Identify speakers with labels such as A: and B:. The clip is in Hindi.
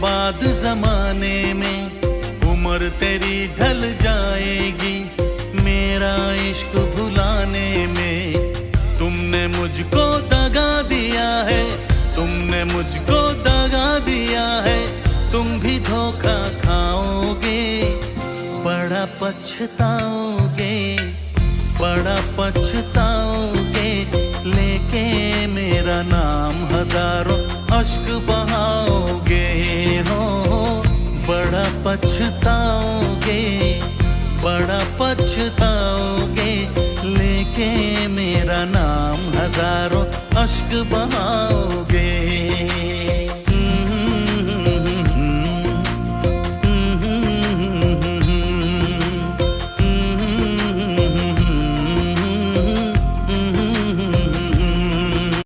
A: बाद जमाने में उम्र तेरी ढल जाएगी। मेरा इश्क भुलाने में तुमने मुझको दगा दिया है, तुमने मुझको दगा दिया है। तुम भी धोखा खाओगे, बड़ा पछताओगे, बड़ा पछताओगे। लेके मेरा नाम हजारों अश्क बहाओगे हो, बड़ा पछताओगे, बड़ा पछताओगे। लेके मेरा नाम हजारों अश्क बहाओगे।